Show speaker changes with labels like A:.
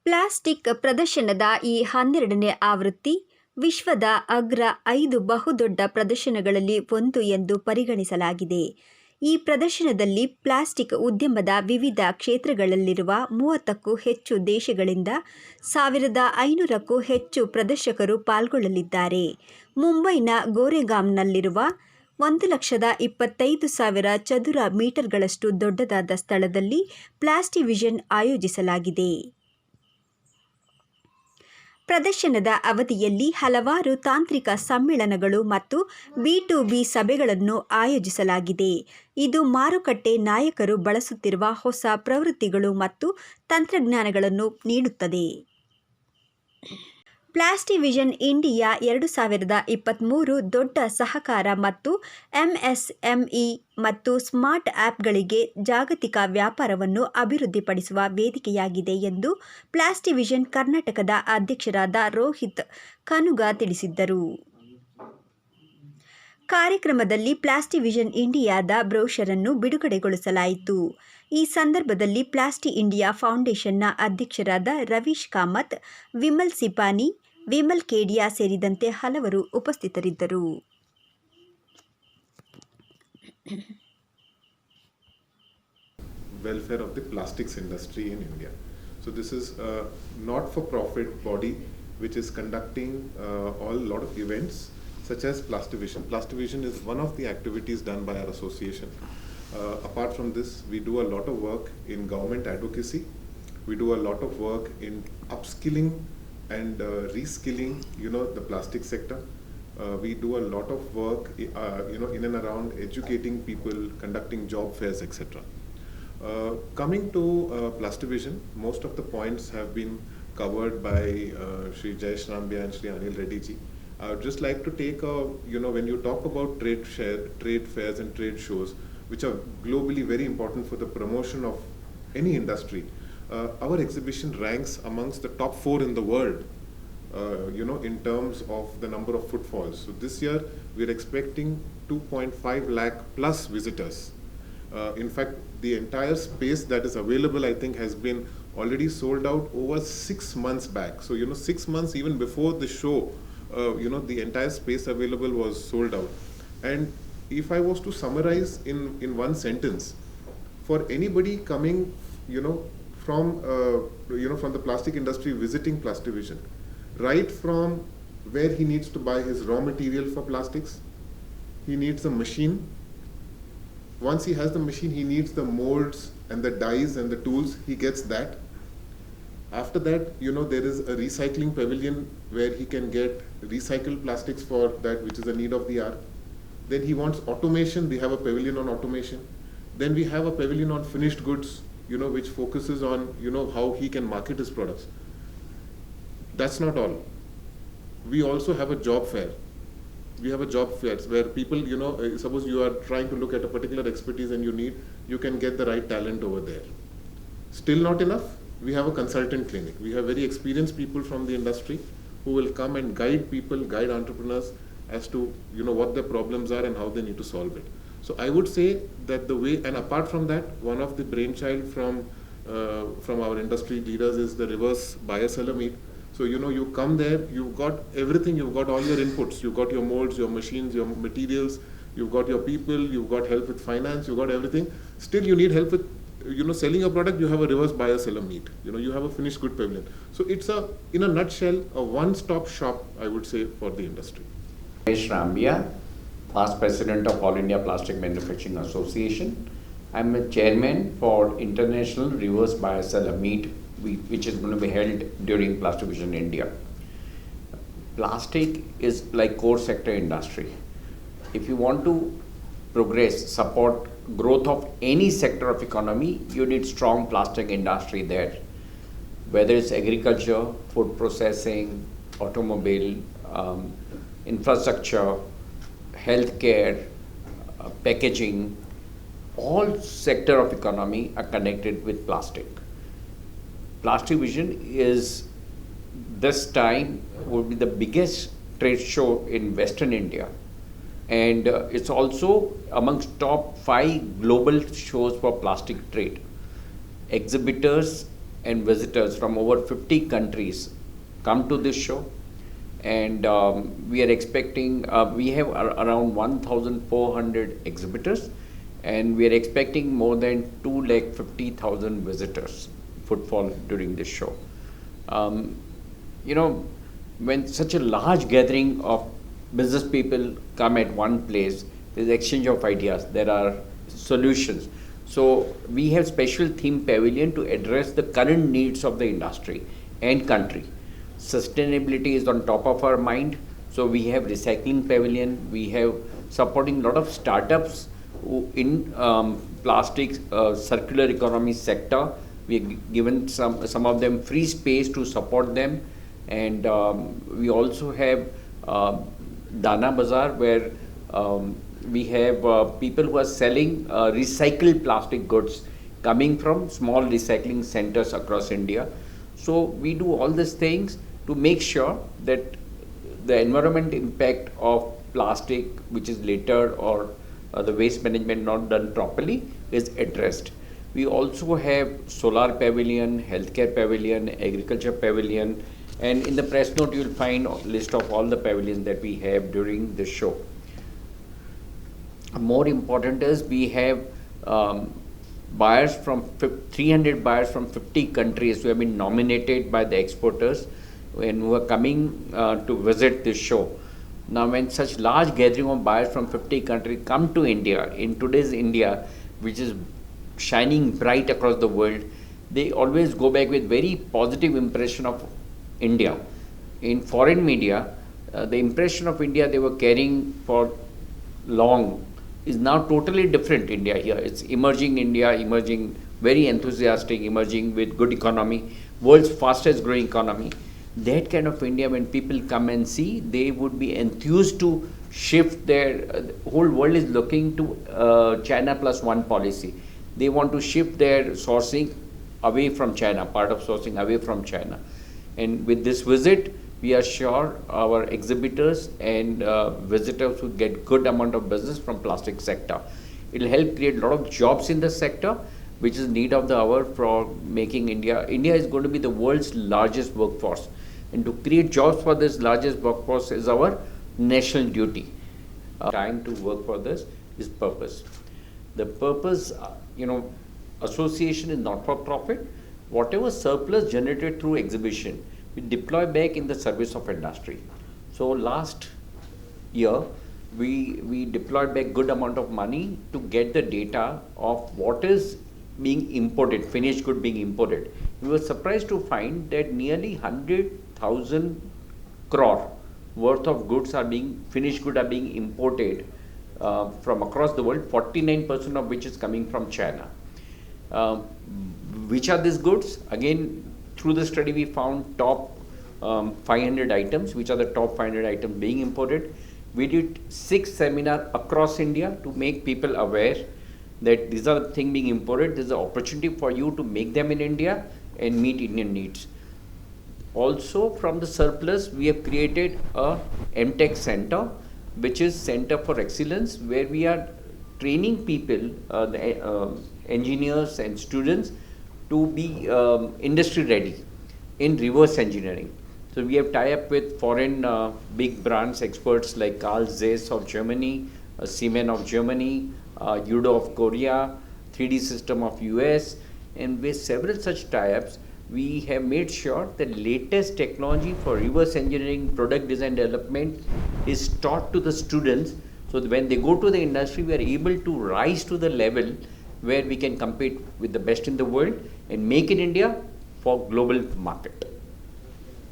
A: Plastic ಪ್ರದರ್ಶನದ ಈ 12ನೇ ಆವೃತ್ತಿ ವಿಶ್ವದ ಅಗ್ರ 5 ಬಹುದೊಡ್ಡ ಪ್ರದರ್ಶನಗಳಲ್ಲಿ ಒಂದು ಎಂದು ಪರಿಗಣಿಸಲಾಗಿದೆ. ಈ ಪ್ರದರ್ಶನದಲ್ಲಿ ಪ್ಲಾಸ್ಟಿಕ್ ಉದ್ಯಮದ ವಿವಿಧ ಕ್ಷೇತ್ರಗಳಲ್ಲಿರುವ 30ಕ್ಕೂ ಹೆಚ್ಚು ದೇಶಗಳಿಂದ 1500ಕ್ಕೂ ಹೆಚ್ಚು ಪ್ರದರ್ಶಕರು ಪಾಲ್ಗೊಳ್ಳಲಿದ್ದಾರೆ. ಮುಂಬೈನ ಗೋರೆಗಾಂವ್ನಲ್ಲಿರುವ 1,25,000 ಚದುರ ಮೀಟರ್ಗಳಷ್ಟು ದೊಡ್ಡದಾದ ಸ್ಥಳದಲ್ಲಿ ಪ್ಲಾಸ್ಟಿವಿಷನ್ ಆಯೋಜಿಸಲಾಗಿದೆ. ಪ್ರದರ್ಶನದ ಅವಧಿಯಲ್ಲಿ ಹಲವಾರು ತಾಂತ್ರಿಕ ಸಮ್ಮೇಳನಗಳು ಮತ್ತು ಬಿ2ಬಿ ಸಭೆಗಳನ್ನು ಆಯೋಜಿಸಲಾಗಿದೆ. ಇದು ಮಾರುಕಟ್ಟೆ ನಾಯಕರು ಬಳಸುತ್ತಿರುವ ಹೊಸ ಪ್ರವೃತ್ತಿಗಳು ಮತ್ತು ತಂತ್ರಜ್ಞಾನಗಳನ್ನು ನೀಡುತ್ತದೆ. ಪ್ಲಾಸ್ಟಿವಿಷನ್ ಇಂಡಿಯಾ 2023 ದೊಡ್ಡ ಸಹಕಾರ ಮತ್ತು ಎಂಎಸ್ಎಂಇ ಮತ್ತು ಸ್ಮಾರ್ಟ್ ಆ್ಯಪ್ಗಳಿಗೆ ಜಾಗತಿಕ ವ್ಯಾಪಾರವನ್ನು ಅಭಿವೃದ್ಧಿಪಡಿಸುವ ವೇದಿಕೆಯಾಗಿದೆ ಎಂದು ಪ್ಲಾಸ್ಟಿವಿಷನ್ ಕರ್ನಾಟಕದ ಅಧ್ಯಕ್ಷರಾದ ರೋಹಿತ್ ಕನುಗ ತಿಳಿಸಿದರು. ಕಾರ್ಯಕ್ರಮದಲ್ಲಿ ಪ್ಲಾಸ್ಟಿವಿಷನ್ ಇಂಡಿಯಾದ ಬ್ರೋಷರನ್ನು ಬಿಡುಗಡೆಗೊಳಿಸಲಾಯಿತು. ಈ ಸಂದರ್ಭದಲ್ಲಿ ಪ್ಲಾಸ್ಟಿ ಇಂಡಿಯಾ ಫೌಂಡೇಶನ್ನ ಅಧ್ಯಕ್ಷರಾದ ರವೀಶ್ ಕಾಮತ್, ವಿಮಲ್ ಸಿಪಾನಿ, ವಿಮಲ್ ಕೇಡಿಯಾ ಸೇರಿದಂತೆ ಹಲವರು ಉಪಸ್ಥಿತರಿದ್ದರು.
B: Welfare of the plastics industry in India. So this is a not-for-profit body which is conducting a lot of events such as Plastivision. Plastivision is one of the activities done by our association. Apart from this, we do a lot of work in government advocacy. We do a lot of work in upskilling and reskilling, the plastic sector. We do a lot of work, in and around educating people, conducting job fairs, etc. Coming to Plastivision, most of the points have been covered by Shri Jayesh Rambia and Shri Anil Reddy ji. I would just like to take when you talk about trade fairs and trade shows, which are globally very important for the promotion of any industry, our exhibition ranks amongst the top 4 in the world, in terms of the number of footfalls. So this year, we're expecting 2.5 lakh plus visitors. In fact, the entire space that is available, I think, has been already sold out over 6 months back. So, 6 months even before the show, the entire space available was sold out. And if I was to summarize in one sentence, for anybody coming, from the plastic industry visiting Plastivision, right from where he needs to buy his raw material for plastics, he needs a machine. Once he has the machine, he needs the molds and the dyes and the tools, he gets that. After that, there is a recycling pavilion where he can get recycled plastics for that, which is a need of the hour. Then he wants automation, we have a pavilion on automation. Then we have a pavilion on finished goods, which focuses on, how he can market his products. That's not all. We also have a job fair. We have a job fair where people, suppose you are trying to look at a particular expertise and you can get the right talent over there. Still not enough, we have a consultant clinic. We have very experienced people from the industry who will come and guide people, guide entrepreneurs as to, what their problems are and how they need to solve it. So I would say that the way, and apart from that, one of the brainchild from our industry leaders is the reverse buyer-seller meet. So, you come there, you've got everything, you've got all your inputs, you've got your molds, your machines, your materials, you've got your people, you've got help with finance, you've got everything. Still, you need help with, selling your product, you have a reverse buyer-seller meet. You have a finished good pavilion. So, it's in a nutshell, a one-stop shop, I would say, for the industry.
C: Jayesh Rambia, past president of All India Plastic Manufacturing Association. I'm a chairman for International Reverse Buyer-Seller Meet, which is going to be held during Plastivision India. Plastic is like core sector industry. If you want to progress, support growth of any sector of economy, you need strong plastic industry there. Whether it's agriculture, food processing, automobile, infrastructure, healthcare, packaging, all sector of economy are connected with plastic. Plastivision is this time will be the biggest trade show in Western India, and it's also amongst top 5 global shows for plastic trade. Exhibitors and visitors from over 50 countries come to this show. And we are expecting, we have around 1,400 exhibitors, and we are expecting more than 250,000 visitors footfall during this show. You know, when such a large gathering of business people come at one place, there's exchange of ideas, there are solutions. So we have special theme pavilion to address the current needs of the industry and country. Sustainability is on top of our mind. So we have recycling pavilion, we have supporting a lot of startups in plastics, circular economy sector. We have given some of them free space to support them. And we also have Dana Bazaar, where we have people who are selling recycled plastic goods coming from small recycling centers across India. So we do all these things to make sure that the environment impact of plastic, which is littered or the waste management not done properly, is addressed. We also have solar pavilion, healthcare pavilion, agriculture pavilion, and in the press note you will find a list of all the pavilions that we have during the show. More important is we have buyers from 300 buyers from 50 countries who have been nominated by the exporters and who are coming to visit this show. Now, when such large gathering of buyers from 50 countries come to India, in today's India, which is shining bright across the world, they always go back with very positive impression of India. In foreign media, the impression of India they were carrying for long is now totally different. India here, it's emerging India, emerging very enthusiastic, emerging with good economy, world's fastest growing economy. That kind of India, when people come and see, they would be enthused to shift their, the whole world is looking to China plus one policy. They want to shift their sourcing away from China, part of sourcing away from China. And with this visit, we are sure our exhibitors and visitors will get good amount of business from plastic sector. It will help create a lot of jobs in the sector, which is need of the hour for making India. India is going to be the world's largest workforce. And to create jobs for this largest workforce is our national duty. Trying to work for this is purpose. The purpose, association is not for profit. Whatever surplus generated through exhibition, we deploy back in the service of industry. So last year, we deployed back good amount of money to get the data of what is being imported, finished good being imported. We were surprised to find that nearly 100,000 crore worth of goods are being, finished good are being imported from across the world, 49% of which is coming from China. Which are these goods? Again, through the study we found top 500 items, which are the top 500 items being imported. We did 6 seminars across India to make people aware that these are the things being imported. There's an opportunity for you to make them in India and meet Indian needs. Also, from the surplus, we have created a MTech center, which is Center for Excellence, where we are training people, engineers and students, to be industry ready in reverse engineering. So we have tie-up with foreign big brands, experts like Carl Zeiss of Germany, Siemens of Germany, Yudo of Korea, 3D System of US, and with several such tie-ups, we have made sure the latest technology for reverse engineering product design development is taught to the students, so that when they go to the industry, we are able to rise to the level where we can compete with the best in the world and make in India for global market.